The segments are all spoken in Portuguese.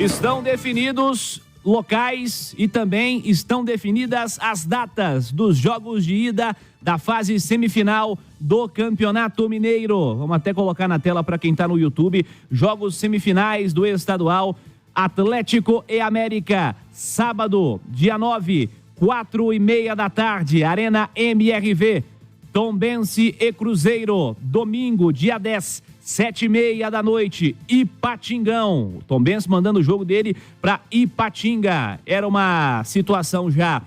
Estão definidos locais e também estão definidas as datas dos jogos de ida da fase semifinal do Campeonato Mineiro. Vamos até colocar na tela para quem está no YouTube. Jogos semifinais do estadual Atlético e América. Sábado, dia 9, 4h30 da tarde, Arena MRV. Tombense e Cruzeiro. Domingo, dia 10, 7h30 da noite, Ipatingão. O Tombense mandando o jogo dele para Ipatinga. Era uma situação já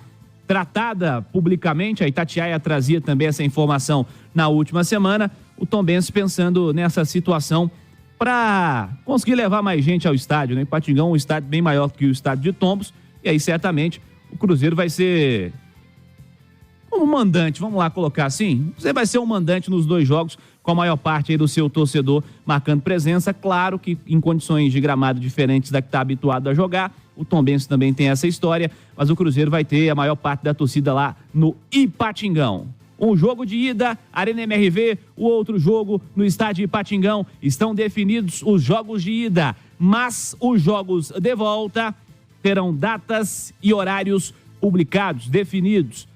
tratada publicamente, a Itatiaia trazia também essa informação na última semana. O Tombense pensando nessa situação para conseguir levar mais gente ao estádio, né? Ipatingão é um estádio bem maior que o estádio de Tombos, e aí certamente o Cruzeiro vai ser um mandante, vamos lá colocar assim. Você vai ser um mandante nos dois jogos, com a maior parte aí do seu torcedor marcando presença. Claro que em condições de gramado diferentes da que está habituado a jogar. O Tombense também tem essa história, mas o Cruzeiro vai ter a maior parte da torcida lá no Ipatingão. Um jogo de ida, Arena MRV, o outro jogo no estádio Ipatingão. Estão definidos os jogos de ida, mas os jogos de volta terão datas e horários publicados, definidos,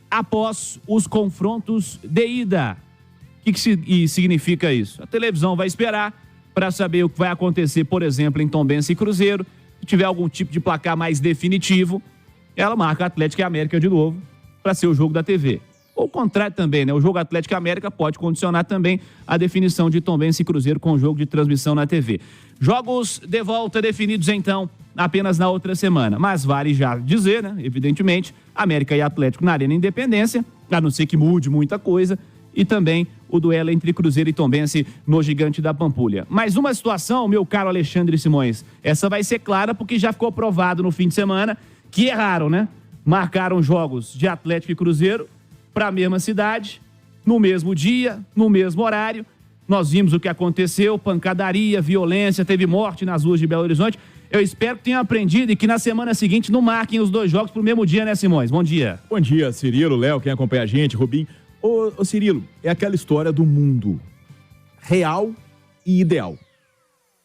após os confrontos de ida. O que significa isso? A televisão vai esperar para saber o que vai acontecer, por exemplo, em Tombense e Cruzeiro. Se tiver algum tipo de placar mais definitivo, ela marca Atlético e América de novo para ser o jogo da TV. Ou o contrário também, né? O jogo Atlético e América pode condicionar também a definição de Tombense e Cruzeiro com o jogo de transmissão na TV. Jogos de volta definidos, então, apenas na outra semana. Mas vale já dizer, né? Evidentemente, América e Atlético na Arena Independência, a não ser que mude muita coisa, e também o duelo entre Cruzeiro e Tombense no Gigante da Pampulha. Mais uma situação, meu caro Alexandre Simões, essa vai ser clara porque já ficou provado no fim de semana que erraram, né? Marcaram jogos de Atlético e Cruzeiro para a mesma cidade, no mesmo dia, no mesmo horário. Nós vimos o que aconteceu, pancadaria, violência, teve morte nas ruas de Belo Horizonte. Eu espero que tenham aprendido e que na semana seguinte não marquem os dois jogos pro mesmo dia, né, Simões? Bom dia. Bom dia, Cirilo, Léo, quem acompanha a gente, Rubim. Ô Cirilo, é aquela história do mundo real e ideal.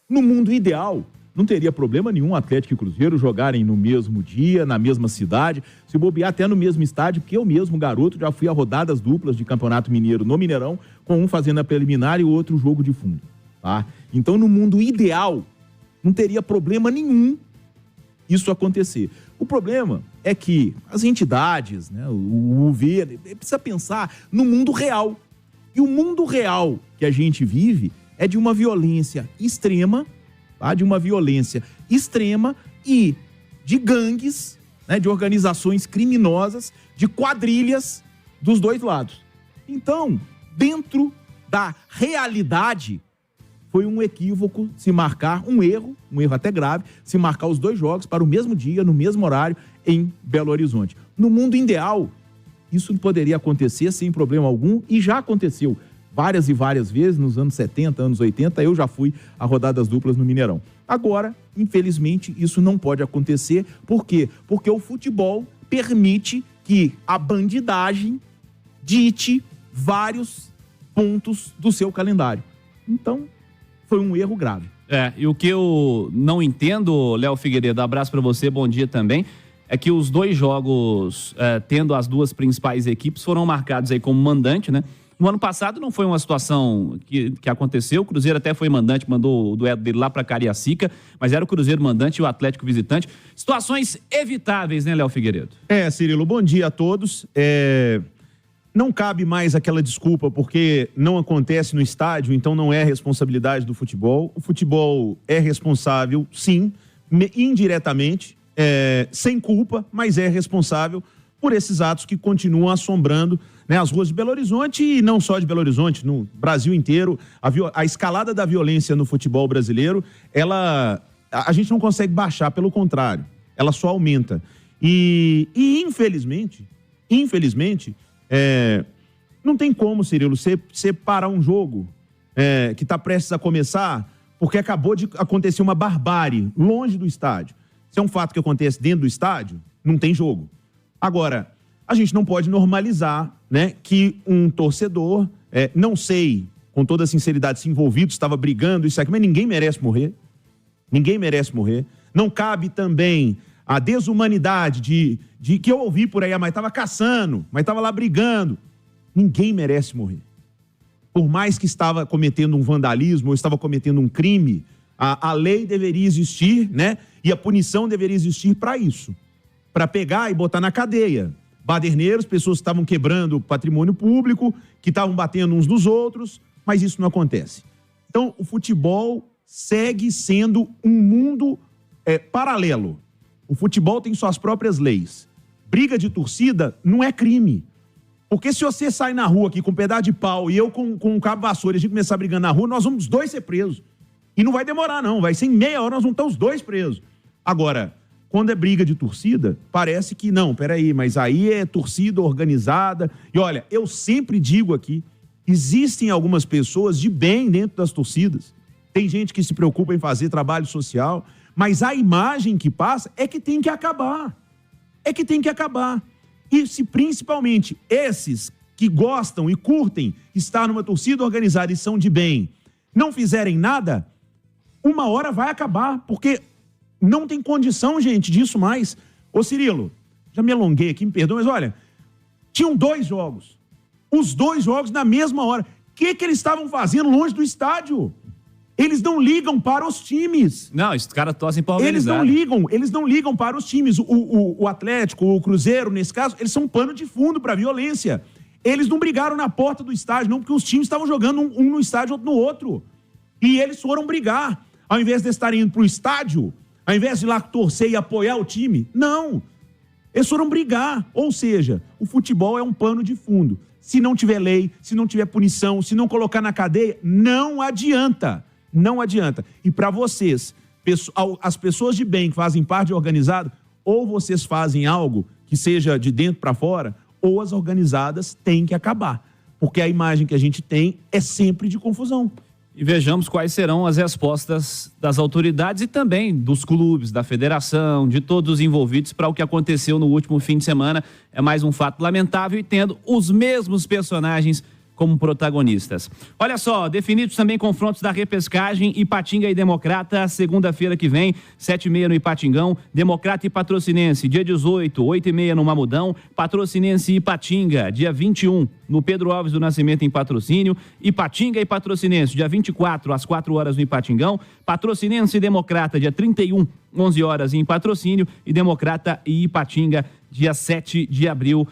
No mundo ideal, não teria problema nenhum Atlético e Cruzeiro jogarem no mesmo dia, na mesma cidade, se bobear até no mesmo estádio, porque eu mesmo, garoto, já fui a rodadas duplas de Campeonato Mineiro no Mineirão, com um fazendo a preliminar e o outro jogo de fundo, tá? Então, no mundo ideal, não teria problema nenhum isso acontecer. O problema é que as entidades, né, o UV, precisa pensar no mundo real. E o mundo real que a gente vive é de uma violência extrema, tá? De uma violência extrema e de gangues, né, de organizações criminosas, de quadrilhas dos dois lados. Então, dentro da realidade, foi um equívoco se marcar um erro até grave, se marcar os dois jogos para o mesmo dia, no mesmo horário, em Belo Horizonte. No mundo ideal, isso poderia acontecer sem problema algum e já aconteceu várias e várias vezes nos anos 70, anos 80, eu já fui a rodadas duplas no Mineirão. Agora, infelizmente, isso não pode acontecer. Por quê? Porque o futebol permite que a bandidagem dite vários pontos do seu calendário. Então, foi um erro grave. E o que eu não entendo, Léo Figueiredo, abraço pra você, bom dia também, é que os dois jogos, tendo as duas principais equipes, foram marcados aí como mandante, né? No ano passado não foi uma situação que aconteceu, o Cruzeiro até foi mandante, mandou o duelo dele lá pra Cariacica, mas era o Cruzeiro mandante e o Atlético visitante. Situações evitáveis, né, Léo Figueiredo? Cirilo, bom dia a todos. Não cabe mais aquela desculpa porque não acontece no estádio, então não é responsabilidade do futebol. O futebol é responsável, sim, indiretamente, sem culpa, mas é responsável por esses atos que continuam assombrando, né, as ruas de Belo Horizonte e não só de Belo Horizonte, no Brasil inteiro. A escalada da violência no futebol brasileiro, a gente não consegue baixar, pelo contrário, ela só aumenta. E infelizmente, não tem como, Cirilo, você parar um jogo que está prestes a começar porque acabou de acontecer uma barbárie longe do estádio. Se é um fato que acontece dentro do estádio, não tem jogo. Agora, a gente não pode normalizar, né, que um torcedor, não sei, com toda sinceridade, se envolvido, estava brigando, isso aqui, mas ninguém merece morrer. Ninguém merece morrer. Não cabe também a desumanidade de que eu ouvi por aí, mas estava caçando, mas estava lá brigando. Ninguém merece morrer. Por mais que estava cometendo um vandalismo ou estava cometendo um crime, a lei deveria existir, né? E a punição deveria existir para isso. Para pegar e botar na cadeia. Baderneiros, pessoas que estavam quebrando patrimônio público, que estavam batendo uns nos outros, mas isso não acontece. Então, o futebol segue sendo um mundo paralelo. O futebol tem suas próprias leis. Briga de torcida não é crime. Porque se você sai na rua aqui com um pedaço de pau e eu com um cabo vassoura e a gente começar brigando na rua, nós vamos os dois ser presos. E não vai demorar, não. Vai ser em meia hora, nós vamos estar os dois presos. Agora, quando é briga de torcida, parece que não, peraí, mas aí é torcida organizada. E olha, eu sempre digo aqui, existem algumas pessoas de bem dentro das torcidas. Tem gente que se preocupa em fazer trabalho social, mas a imagem que passa é que tem que acabar. É que tem que acabar. E se principalmente esses que gostam e curtem estar numa torcida organizada e são de bem, não fizerem nada, uma hora vai acabar, porque não tem condição, gente, disso mais. Ô Cirilo, já me alonguei aqui, me perdoa, mas olha, tinham 2 jogos. Os 2 jogos na mesma hora. O que eles estavam fazendo longe do estádio? Eles não ligam para os times. Não, os caras torcem para organizar. Eles não ligam para os times. O Atlético, o Cruzeiro, nesse caso, eles são um pano de fundo para a violência. Eles não brigaram na porta do estádio, não, porque os times estavam jogando um no estádio, outro no outro. E eles foram brigar. Ao invés de estarem indo para o estádio, ao invés de ir lá torcer e apoiar o time, não. Eles foram brigar. Ou seja, o futebol é um pano de fundo. Se não tiver lei, se não tiver punição, se não colocar na cadeia, não adianta. Não adianta. E para vocês, as pessoas de bem que fazem parte de organizado, ou vocês fazem algo que seja de dentro para fora, ou as organizadas têm que acabar. Porque a imagem que a gente tem é sempre de confusão. E vejamos quais serão as respostas das autoridades e também dos clubes, da federação, de todos os envolvidos para o que aconteceu no último fim de semana. É mais um fato lamentável e tendo os mesmos personagens como protagonistas. Olha só, definidos também confrontos da repescagem, Ipatinga e Democrata, segunda-feira que vem, 7h30 no Ipatingão, Democrata e Patrocinense, dia 18, 8h30 no Mamudão, Patrocinense e Ipatinga, dia 21, no Pedro Alves do Nascimento em Patrocínio, Ipatinga e Patrocinense, dia 24, às 4 horas no Ipatingão, Patrocinense e Democrata, dia 31, 11 horas em Patrocínio, e Democrata e Ipatinga, dia 7 de abril,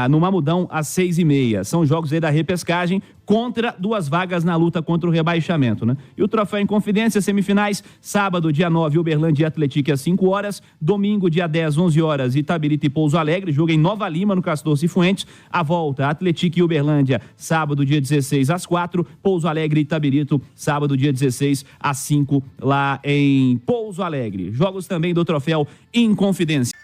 no Mamudão, às 6h30. São jogos aí da repescagem contra 2 vagas na luta contra o rebaixamento, né? E o troféu em Confidência, semifinais, sábado, dia 9, Uberlândia e Atlético às 5 horas, domingo, dia 10, 11 horas, Itabirito e Pouso Alegre, jogo em Nova Lima, no Castor Cifuentes, a volta, Atlético e Uberlândia, sábado, dia 16, às 4, Pouso Alegre e Itabirito, sábado, dia 16, às 5, lá em Pouso Alegre. Jogos também do troféu em Confidência.